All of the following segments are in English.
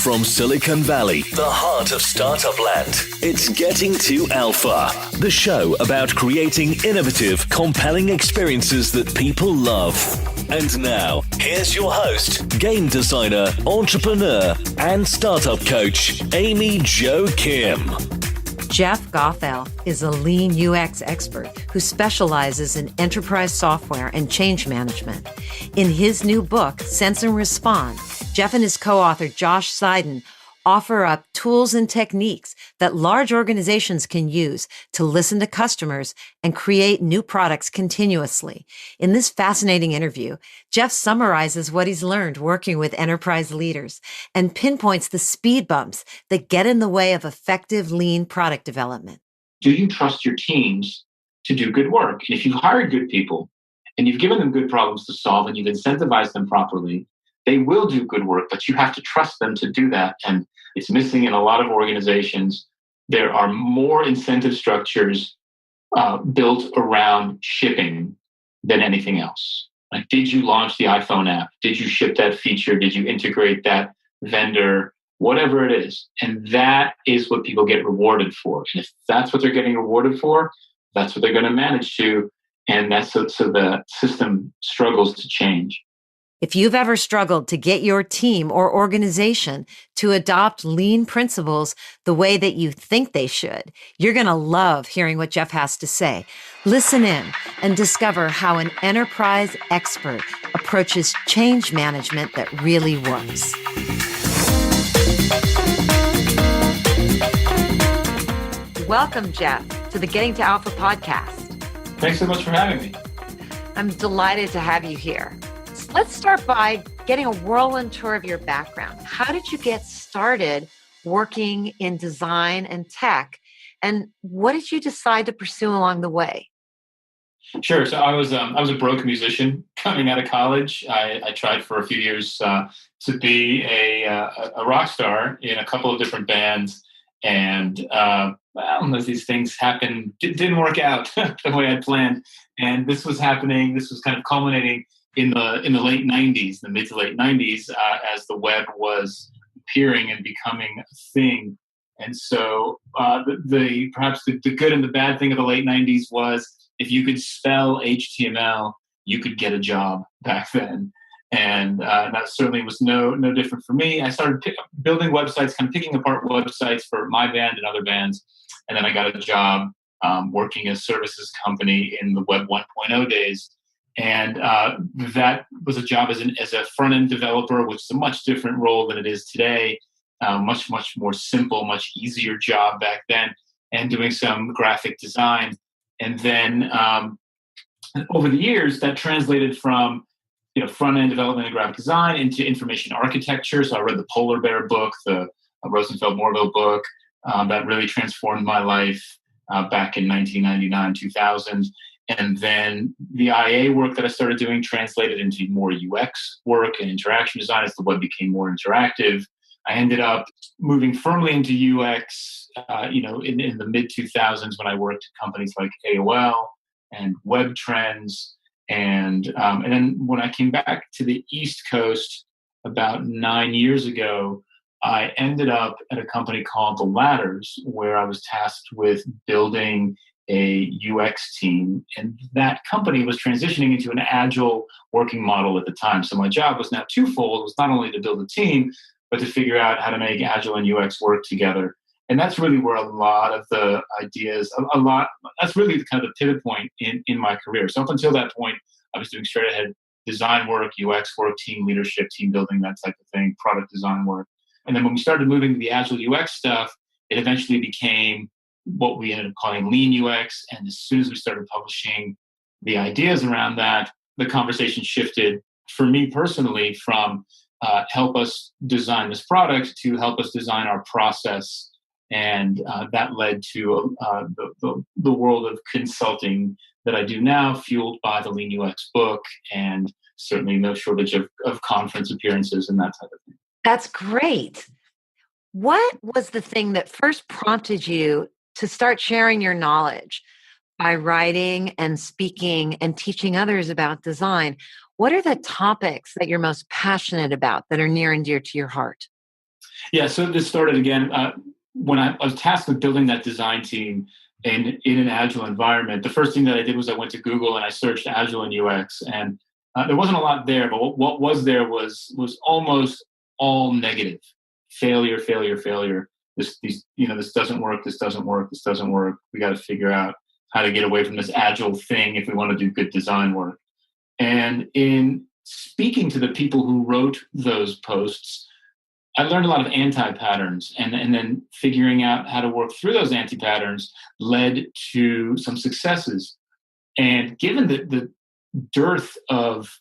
From Silicon Valley, the heart of startup land, it's Getting to Alpha, the show about creating innovative, compelling experiences that people love. And now, here's your host, game designer, entrepreneur, and startup coach, Amy Jo Kim. Jeff Gothelf is a lean UX expert who specializes in enterprise software and change management. In his new book, Sense and Respond, Jeff and his co-author, Josh Seiden, offer up tools and techniques that large organizations can use to listen to customers and create new products continuously. In this fascinating interview, Jeff summarizes what he's learned working with enterprise leaders and pinpoints the speed bumps that get in the way of effective lean product development. Do you trust your teams to do good work? And if you've hired good people and you've given them good problems to solve and you've incentivized them properly, they will do good work, but you have to trust them to do that. And it's missing in a lot of organizations. There are more incentive structures built around shipping than anything else. Like, did you launch the iPhone app? Did you ship that feature? Did you integrate that vendor? Whatever it is. And that is what people get rewarded for. And if that's what they're getting rewarded for, that's what they're going to manage to. And that's so the system struggles to change. If you've ever struggled to get your team or organization to adopt lean principles the way that you think they should, you're going to love hearing what Jeff has to say. Listen in and discover how an enterprise expert approaches change management that really works. Welcome, Jeff, to the Getting to Alpha podcast. Thanks so much for having me. I'm delighted to have you here. Let's start by getting a whirlwind tour of your background. How did you get started working in design and tech? And what did you decide to pursue along the way? Sure. So I was a broke musician coming out of college. I tried for a few years to be a rock star in a couple of different bands. And as these things happen, it didn't work out the way I planned. And this was happening. This was kind of culminating in the late 90s, the mid to late 90s, as the web was appearing and becoming a thing. And so perhaps the good and the bad thing of the late 90s was if you could spell HTML, you could get a job back then. And that certainly was no different for me. I started building websites, kind of picking apart websites for my band and other bands. And then I got a job working as a services company in the Web 1.0 days. And that was a job as a front-end developer, which is a much different role than it is today. Much more simple, much easier job back then, and doing some graphic design. And then over the years, that translated from front-end development and graphic design into information architecture. So I read the Polar Bear book, the Rosenfeld-Morville book. That really transformed my life back in 1999, 2000. And then the IA work that I started doing translated into more UX work and interaction design as the web became more interactive. I ended up moving firmly into UX, in the mid 2000s when I worked at companies like AOL and Web Trends. And then when I came back to the East Coast about 9 years ago, I ended up at a company called The Ladders, where I was tasked with building a UX team. And that company was transitioning into an agile working model at the time. So my job was now twofold. It was not only to build a team, but to figure out how to make agile and UX work together. And that's really where a lot of the ideas, that's really kind of the pivot point in my career. So up until that point, I was doing straight ahead design work, UX work, team leadership, team building, that type of thing, product design work. And then when we started moving to the agile UX stuff, it eventually became what we ended up calling lean UX. And as soon as we started publishing the ideas around that, the conversation shifted for me personally from help us design this product to help us design our process. And that led to the world of consulting that I do now, fueled by the Lean UX book, and certainly no shortage of conference appearances and that type of thing. That's great. What was the thing that first prompted you to start sharing your knowledge by writing and speaking and teaching others about design? What are the topics that you're most passionate about that are near and dear to your heart? Yeah, so this started again when I was tasked with building that design team in an agile environment. The first thing that I did was I went to Google and I searched agile and UX, and there wasn't a lot there. But what was there was almost all negative: failure, failure, failure. This doesn't work. This doesn't work. This doesn't work. We got to figure out how to get away from this agile thing if we want to do good design work. And in speaking to the people who wrote those posts, I learned a lot of anti-patterns, and then figuring out how to work through those anti-patterns led to some successes. And given the dearth of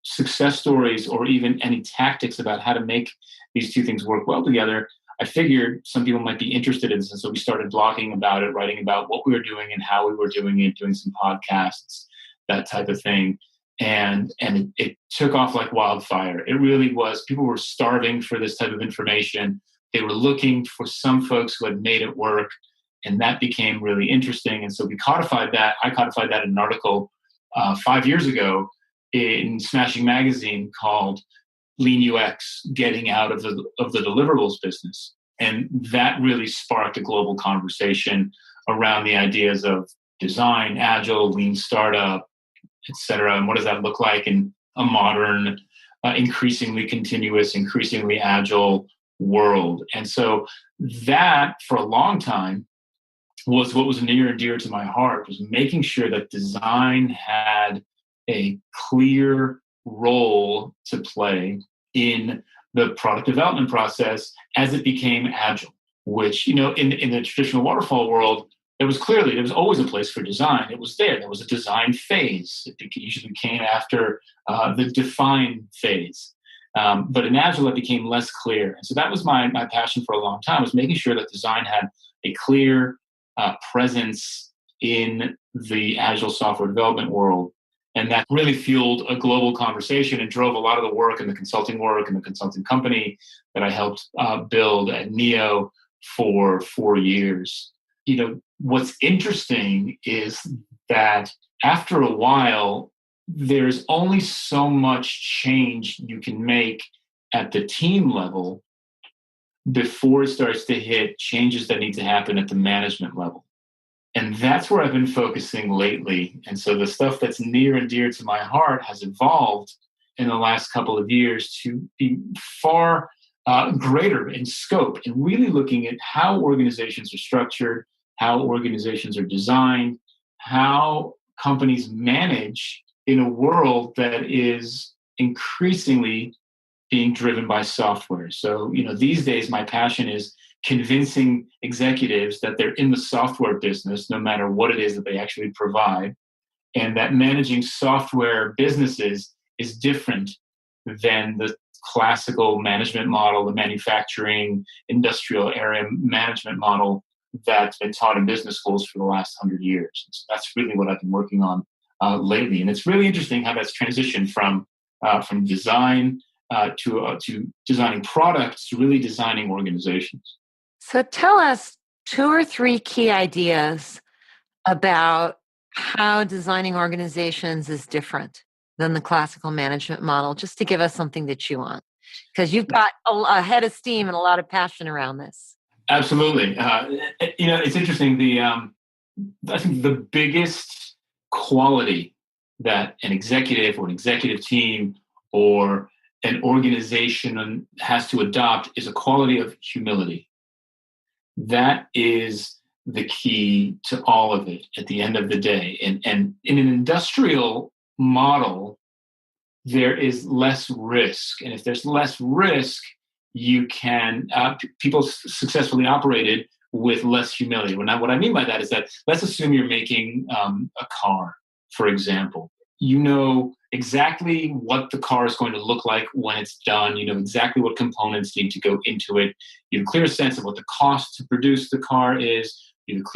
success stories or even any tactics about how to make these two things work well together, I figured some people might be interested in this. And so we started blogging about it, writing about what we were doing and how we were doing it, doing some podcasts, that type of thing. And it took off like wildfire. It really was. People were starving for this type of information. They were looking for some folks who had made it work, and that became really interesting. And so we codified that. I codified that in an article 5 years ago in Smashing Magazine called "Lean UX: Getting Out of the Deliverables Business," and that really sparked a global conversation around the ideas of design, agile, lean startup, et cetera. And what does that look like in a modern, increasingly continuous, increasingly agile world? And so that, for a long time, was what was near and dear to my heart, was making sure that design had a clear role to play in the product development process as it became agile, which, in the traditional waterfall world, there was always a place for design. It was there. There was a design phase. It usually came after the define phase. But in Agile, it became less clear. And so that was my passion for a long time, was making sure that design had a clear presence in the Agile software development world. And that really fueled a global conversation and drove a lot of the work and the consulting work and the consulting company that I helped build at Neo for 4 years. What's interesting is that after a while, there's only so much change you can make at the team level before it starts to hit changes that need to happen at the management level. And that's where I've been focusing lately. And so the stuff that's near and dear to my heart has evolved in the last couple of years to be far greater in scope, and really looking at how organizations are structured, how organizations are designed, how companies manage in a world that is increasingly being driven by software. So, these days, my passion is convincing executives that they're in the software business, no matter what it is that they actually provide, and that managing software businesses is different than the classical management model, the manufacturing, industrial area management model that's been taught in business schools for the last 100 years. So that's really what I've been working on lately. And it's really interesting how that's transitioned from design to designing products to really designing organizations. So tell us 2 or 3 key ideas about how designing organizations is different than the classical management model, just to give us something to chew on, because you've got a head of steam and a lot of passion around this. Absolutely. It's interesting. I think the biggest quality that an executive or an executive team or an organization has to adopt is a quality of humility. That is the key to all of it at the end of the day. And in an industrial model, there is less risk. And if there's less risk, you can, people successfully operated with less humility. What I mean by that is that, let's assume you're making a car, for example. You know exactly what the car is going to look like when it's done. You know exactly what components need to go into it. You have a clear sense of what the cost to produce the car is. You have a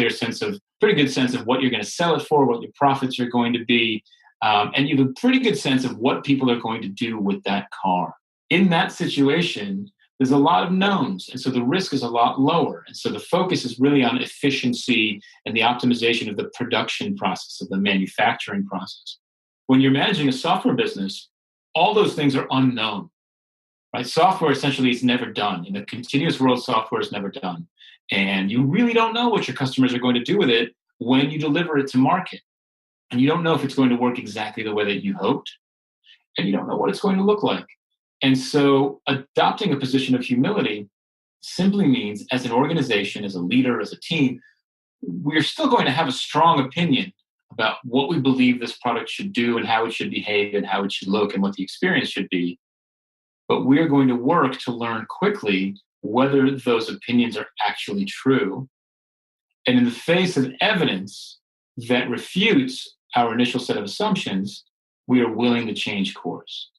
pretty good sense of what you're going to sell it for, what your profits are going to be. And you have a pretty good sense of what people are going to do with that car. In that situation, there's a lot of knowns, and so the risk is a lot lower. And so the focus is really on efficiency and the optimization of the production process, of the manufacturing process. When you're managing a software business, all those things are unknown. right? Software essentially is never done. In a continuous world, software is never done. And you really don't know what your customers are going to do with it when you deliver it to market. And you don't know if it's going to work exactly the way that you hoped. And you don't know what it's going to look like. And so adopting a position of humility simply means, as an organization, as a leader, as a team, we're still going to have a strong opinion about what we believe this product should do and how it should behave and how it should look and what the experience should be. But we're going to work to learn quickly whether those opinions are actually true. And in the face of evidence that refutes our initial set of assumptions, we are willing to change course.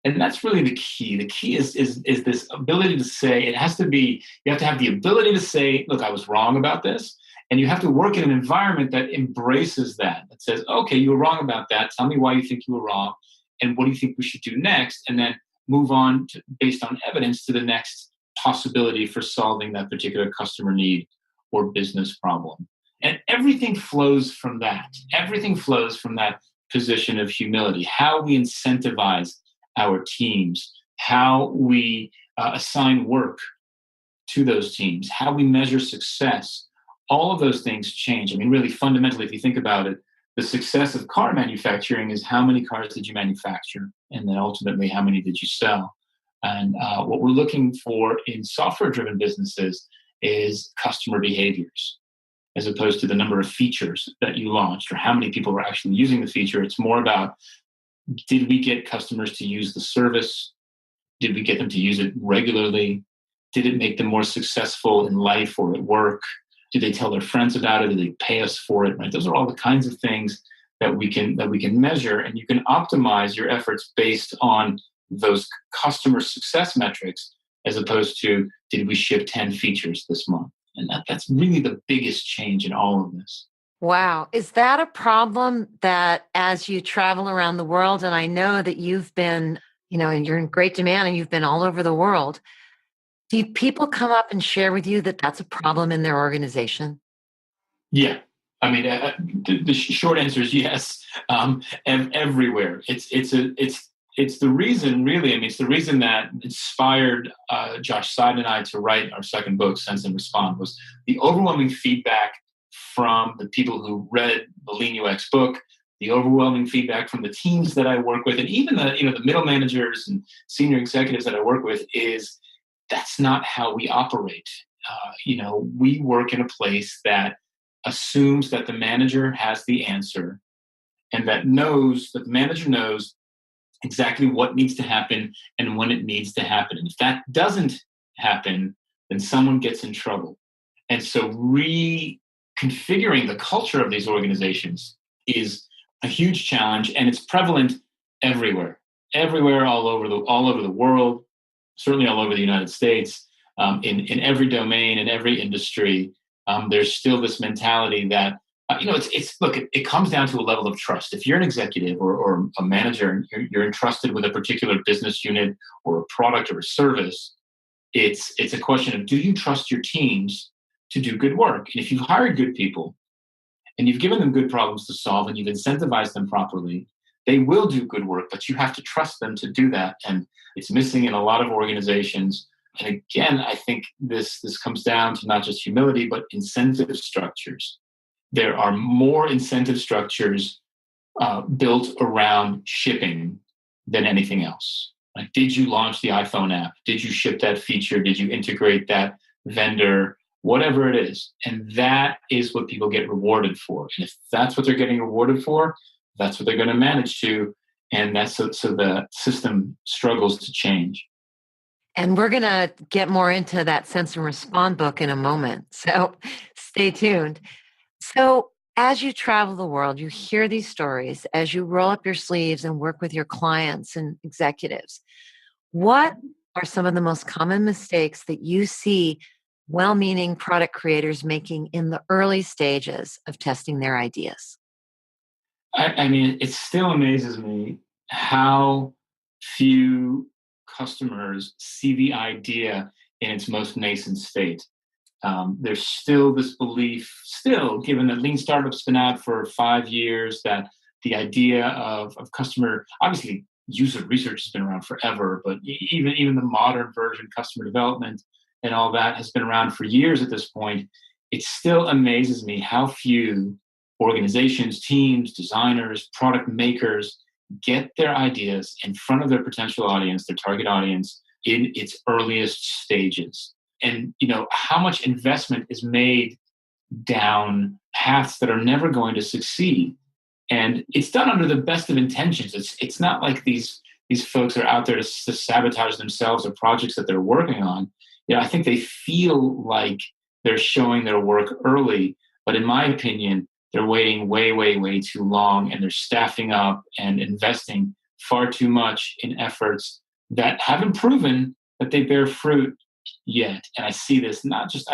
And that's really the key. The key is this ability to say, you have to have the ability to say, look, I was wrong about this. And you have to work in an environment that embraces that says, okay, you were wrong about that. Tell me why you think you were wrong. And what do you think we should do next? And then move on based on evidence to the next possibility for solving that particular customer need or business problem. And everything flows from that. Everything flows from that position of humility, how we incentivize our teams, how we assign work to those teams, how we measure success. All of those things change. I mean, really fundamentally, if you think about it, the success of car manufacturing is how many cars did you manufacture? And then ultimately, how many did you sell? And what we're looking for in software-driven businesses is customer behaviors, as opposed to the number of features that you launched or how many people were actually using the feature. It's more about, did we get customers to use the service? Did we get them to use it regularly? Did it make them more successful in life or at work? Did they tell their friends about it? Did they pay us for it? Right? Those are all the kinds of things that we can measure, and you can optimize your efforts based on those customer success metrics, as opposed to, did we ship 10 features this month? And that's really the biggest change in all of this. Wow. Is that a problem that as you travel around the world, and I know that you've been, and you're in great demand and you've been all over the world, do people come up and share with you that that's a problem in their organization? Yeah. I mean, the short answer is yes. Everywhere. It's the reason, really. I mean, it's the reason that inspired Josh Seid and I to write our second book, Sense and Respond, was the overwhelming feedback from the people who read the Lean UX book, the overwhelming feedback from the teams that I work with, and even the middle managers and senior executives that I work with, is that's not how we operate. We work in a place that assumes that the manager has the answer, and that the manager knows exactly what needs to happen and when it needs to happen. And if that doesn't happen, then someone gets in trouble. And so reconfiguring the culture of these organizations is a huge challenge, and it's prevalent everywhere, all over the world, certainly all over the United States, in every domain, in every industry. There's still this mentality that, it comes down to a level of trust. If you're an executive or a manager and you're entrusted with a particular business unit or a product or a service, it's a question of, do you trust your teams to do good work? And if you've hired good people and you've given them good problems to solve and you've incentivized them properly, they will do good work, but you have to trust them to do that. And it's missing in a lot of organizations. And again, I think this comes down to not just humility, but incentive structures. There are more incentive structures built around shipping than anything else. Like, did you launch the iPhone app? Did you ship that feature? Did you integrate that vendor? Whatever it is. And that is what people get rewarded for. And if that's what they're getting rewarded for, that's what they're going to manage to. And that's so the system struggles to change. And we're going to get more into that Sense and Respond book in a moment. So stay tuned. So as you travel the world, you hear these stories, as you roll up your sleeves and work with your clients and executives. What are some of the most common mistakes that you see well-meaning product creators making in the early stages of testing their ideas? I mean, it still amazes me how few customers see the idea in its most nascent state. There's still this belief, given that lean startups been out for 5 years, that the idea of customer, obviously user research has been around forever, but even the modern version, customer development and all that has been around for years at this point. It still amazes me how few organizations, teams, designers, product makers get their ideas in front of their potential audience, their target audience, in its earliest stages. And how much investment is made down paths that are never going to succeed. And it's done under the best of intentions. It's not like these folks are out there to sabotage themselves or projects that they're working on. I think they feel like they're showing their work early, but in my opinion, they're waiting way, way, way too long, and they're staffing up and investing far too much in efforts that haven't proven that they bear fruit yet. And I see this not just,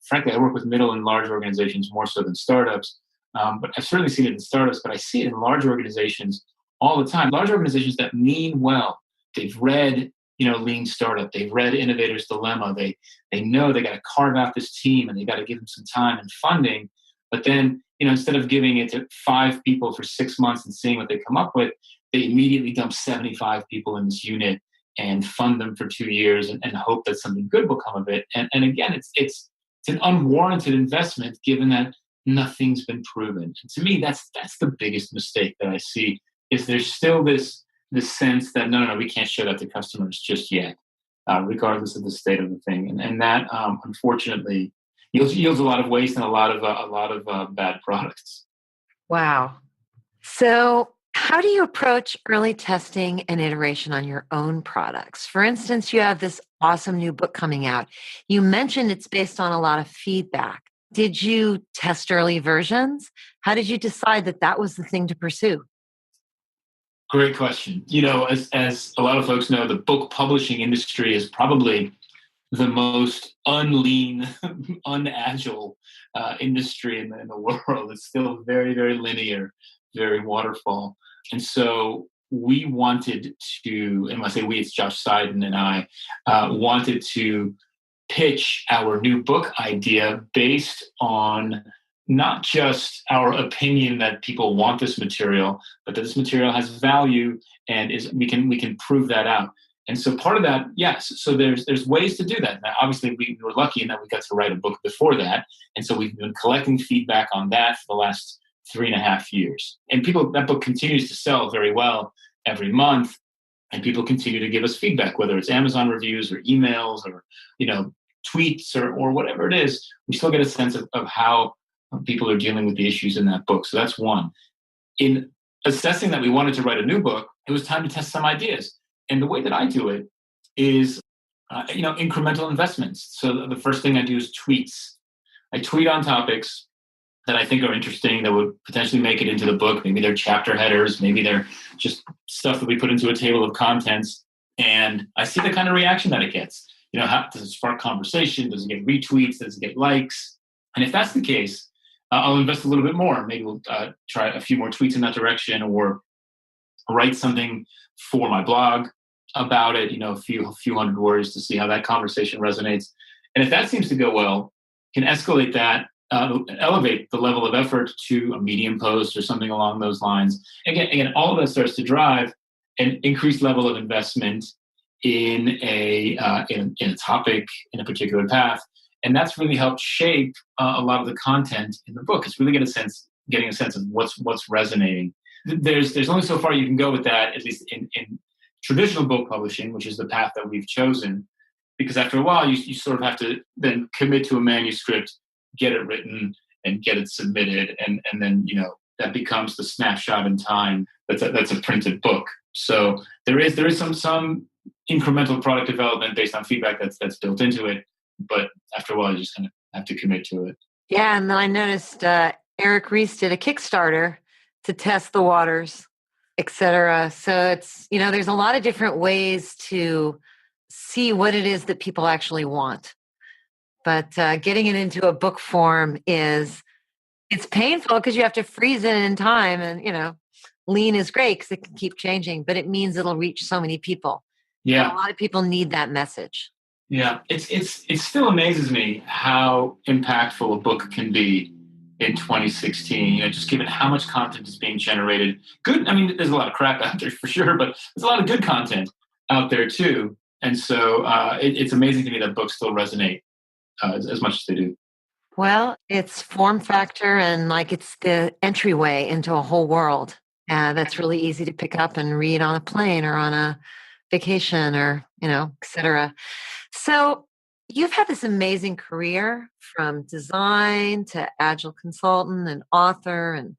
frankly, I work with middle and large organizations more so than startups, but I've certainly seen it in startups, but I see it in large organizations all the time. Large organizations that mean well. They've read, Lean Startup. They've read Innovator's Dilemma. They know they got to carve out this team and they got to give them some time and funding. But then, instead of giving it to 5 people for 6 months and seeing what they come up with, they immediately dump 75 people in this unit and fund them for 2 years and hope that something good will come of it. And again, it's an unwarranted investment given that nothing's been proven. And to me, that's the biggest mistake that I see, is there's still this sense that no, we can't show that to customers just yet, regardless of the state of the thing. And that, unfortunately, yields a lot of waste and a lot of bad products. Wow. So how do you approach early testing and iteration on your own products? For instance, you have this awesome new book coming out. You mentioned it's based on a lot of feedback. Did you test early versions? How did you decide that was the thing to pursue? Great question. As a lot of folks know, the book publishing industry is probably the most unlean, unagile industry in the world. It's still very, very linear, very waterfall. And so we wanted to, and when I say we, it's Josh Seiden and I, wanted to pitch our new book idea based on not just our opinion that people want this material, but that this material has value and we can prove that out. And so part of that, yes. So there's ways to do that. Now, obviously, we were lucky in that we got to write a book before that, and so we've been collecting feedback on that for the last 3.5 years. And that book continues to sell very well every month, and people continue to give us feedback, whether it's Amazon reviews or emails or tweets or whatever it is. We still get a sense of how people are dealing with the issues in that book. So that's one. In assessing that we wanted to write a new book, it was time to test some ideas. And the way that I do it is, incremental investments. So the first thing I do is tweets. I tweet on topics that I think are interesting that would potentially make it into the book. Maybe they're chapter headers. Maybe they're just stuff that we put into a table of contents. And I see the kind of reaction that it gets. How does it spark conversation? Does it get retweets? Does it get likes? And if that's the case, I'll invest a little bit more. Maybe we'll try a few more tweets in that direction, or write something for my blog about it, a few hundred words to see how that conversation resonates. And if that seems to go well, can escalate that, elevate the level of effort to a Medium post or something along those lines. Again, all of that starts to drive an increased level of investment in a topic, in a particular path. And that's really helped shape a lot of the content in the book. It's really getting a sense of what's resonating. There's only so far you can go with that, at least in traditional book publishing, which is the path that we've chosen, because after a while you sort of have to then commit to a manuscript, get it written, and get it submitted, and then that becomes the snapshot in time that's a printed book. So there is some incremental product development based on feedback that's built into it, but after a while you just kind of have to commit to it. Yeah, and then I noticed Eric Ries did a Kickstarter to test the waters, etc. So it's, there's a lot of different ways to see what it is that people actually want. But getting it into a book form it's painful because you have to freeze it in time. And, lean is great because it can keep changing, but it means it'll reach so many people. Yeah. And a lot of people need that message. Yeah. It still amazes me how impactful a book can be in 2016, just given how much content is being generated. Good. I mean, there's a lot of crap out there for sure, but there's a lot of good content out there too. And so it's amazing to me that books still resonate as much as they do. Well, it's form factor and like it's the entryway into a whole world. That's really easy to pick up and read on a plane or on a vacation or, et cetera. So you've had this amazing career from design to agile consultant and author and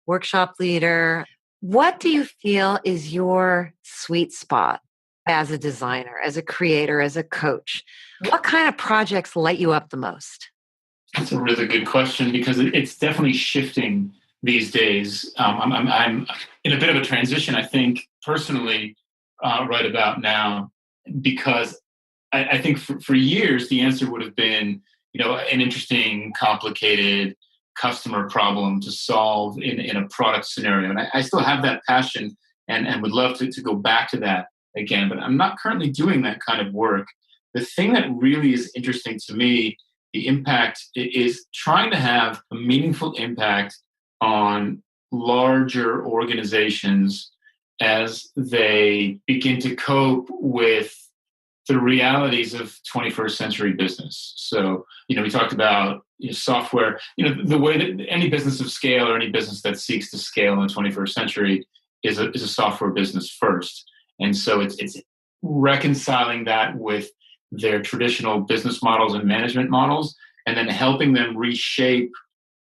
workshop leader. What do you feel is your sweet spot as a designer, as a creator, as a coach? What kind of projects light you up the most? That's a really good question because it's definitely shifting these days. I'm in a bit of a transition, I think, personally, right about now, because I think for years the answer would have been, an interesting, complicated customer problem to solve in a product scenario. And I still have that passion and would love to go back to that again, but I'm not currently doing that kind of work. The thing that really is interesting to me, the impact is trying to have a meaningful impact on larger organizations as they begin to cope with the realities of 21st century business. So, we talked about software, the way that any business of scale or any business that seeks to scale in the 21st century is a software business first. And so it's reconciling that with their traditional business models and management models, and then helping them reshape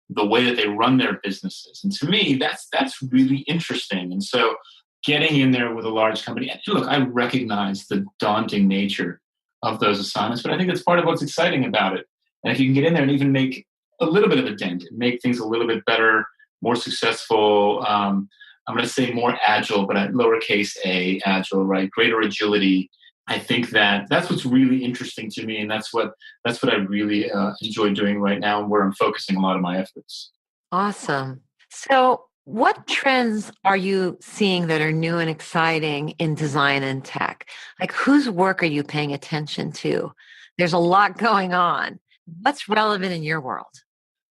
the way that they run their businesses. And to me, that's really interesting. And so getting in there with a large company, and look, I recognize the daunting nature of those assignments, but I think that's part of what's exciting about it. And if you can get in there and even make a little bit of a dent and make things a little bit better, more successful, I'm going to say more agile, but at lowercase a, agile, right? Greater agility. I think that's what's really interesting to me, and that's what I really enjoy doing right now, and where I'm focusing a lot of my efforts. Awesome. So, what trends are you seeing that are new and exciting in design and tech? Like, whose work are you paying attention to? There's a lot going on. What's relevant in your world?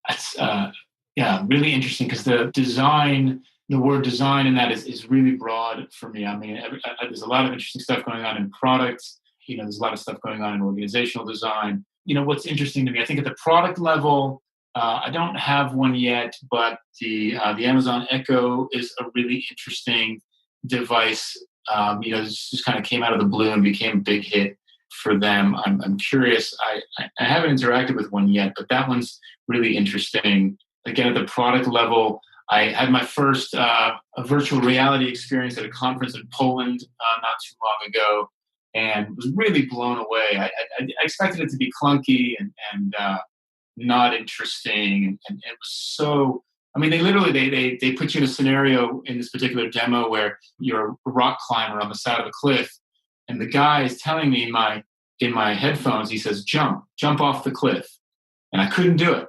That's really interesting because the word design in that is really broad for me. I mean, there's a lot of interesting stuff going on in products. There's a lot of stuff going on in organizational design. What's interesting to me, I think at the product level, I don't have one yet, but the Amazon Echo is a really interesting device. This just kind of came out of the blue and became a big hit for them. I'm curious. I haven't interacted with one yet, but that one's really interesting. Again, at the product level, I had my first virtual reality experience at a conference in Poland not too long ago, and was really blown away. I expected it to be clunky and not interesting, and it was so. I mean, they put you in a scenario in this particular demo where you're a rock climber on the side of a cliff, and the guy is telling me in my headphones, he says, jump off the cliff. And I couldn't do it,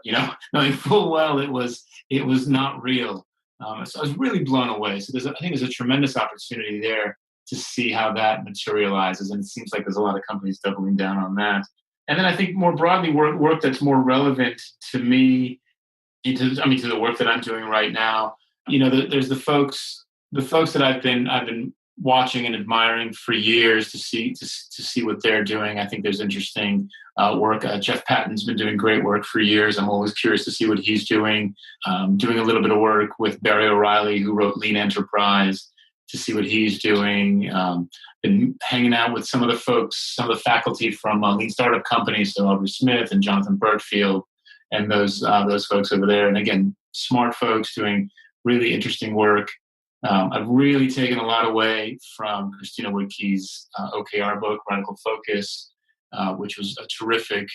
knowing full well it was not real. So I was really blown away. So I think there's a tremendous opportunity there to see how that materializes. And it seems like there's a lot of companies doubling down on that. And then I think more broadly, work that's more relevant to me, to the work that I'm doing right now. There's the folks that I've been watching and admiring for years to see what they're doing. I think there's interesting work. Jeff Patton's been doing great work for years. I'm always curious to see what he's doing. Doing a little bit of work with Barry O'Reilly, who wrote Lean Enterprise, to see what he's doing. Been hanging out with some of the faculty from Lean Startup companies, so Aubrey Smith and Jonathan Bertfield, and those folks over there. And again, smart folks doing really interesting work. I've really taken a lot away from Christina Woodkey's OKR book, Radical Focus, which was a terrific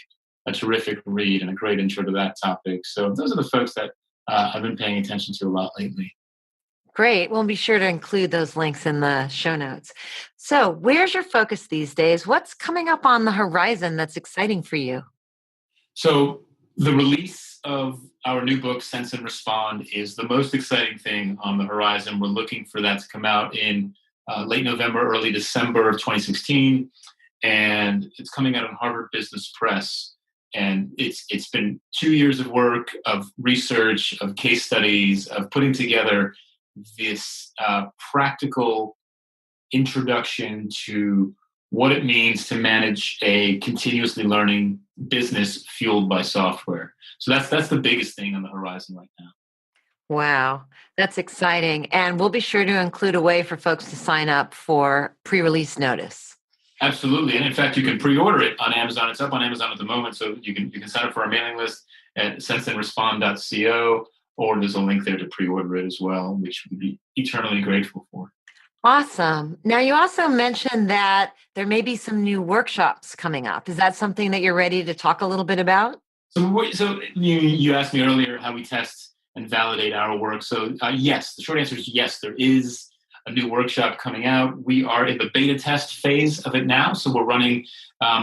read and a great intro to that topic. So those are the folks that I've been paying attention to a lot lately. Great. We'll be sure to include those links in the show notes. So where's your focus these days? What's coming up on the horizon that's exciting for you? So the release of our new book, Sense and Respond, is the most exciting thing on the horizon. We're looking for that to come out in late November, early December of 2016. And it's coming out in Harvard Business Press. And it's been 2 years of work, of research, of case studies, of putting together this practical introduction to what it means to manage a continuously learning business fueled by software. So that's the biggest thing on the horizon right now. Wow, that's exciting. And we'll be sure to include a way for folks to sign up for pre-release notice. Absolutely. And in fact, you can pre-order it on Amazon. It's up on Amazon at the moment. So you can sign up for our mailing list at senseandrespond.co, or there's a link there to pre-order it as well, which we'd be eternally grateful for. Awesome. Now, you also mentioned that there may be some new workshops coming up. Is that something that you're ready to talk a little bit about? So you asked me earlier how we test and validate our work. So yes, the short answer is yes, there is a new workshop coming out. We are in the beta test phase of it now. So we're running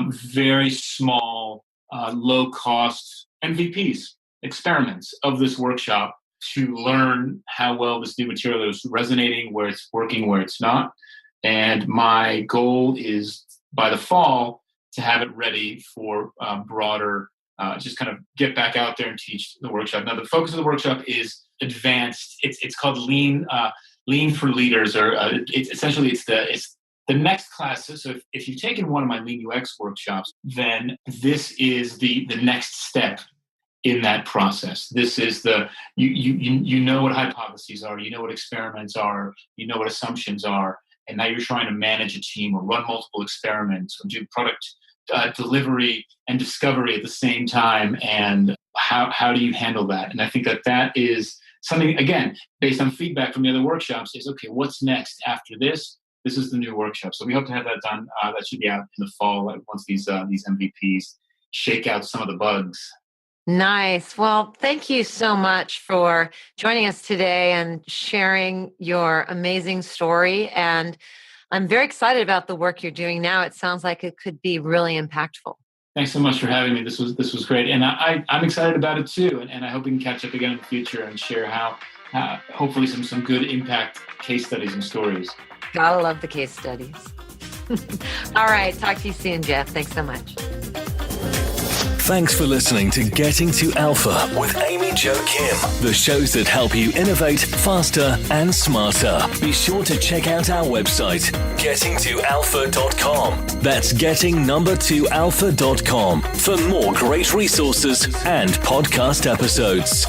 very small, low-cost MVPs, experiments of this workshop to learn how well this new material is resonating, where it's working, where it's not. And my goal is by the fall to have it ready for broader, just kind of get back out there and teach the workshop. Now, the focus of the workshop is advanced. It's called Lean for Leaders, or it's the next class. So if you've taken one of my Lean UX workshops, then this is the next step in that process. This is you know what hypotheses are, you know what experiments are, you know what assumptions are, and now you're trying to manage a team or run multiple experiments or do product delivery and discovery at the same time. And how do you handle that? And I think that is something, again, based on feedback from the other workshops, is okay, what's next after this? This is the new workshop. So we hope to have that done. That should be out in the fall once these MVPs shake out some of the bugs. Nice. Well, thank you so much for joining us today and sharing your amazing story. And I'm very excited about the work you're doing now. It sounds like it could be really impactful. Thanks so much for having me. This was great. And I'm excited about it too. And I hope we can catch up again in the future and share how hopefully some good impact case studies and stories. Gotta love the case studies. All right. Talk to you soon, Jeff. Thanks so much. Thanks for listening to Getting to Alpha with Amy Jo Kim, the shows that help you innovate faster and smarter. Be sure to check out our website, gettingtoalpha.com. That's getting2alpha.com for more great resources and podcast episodes.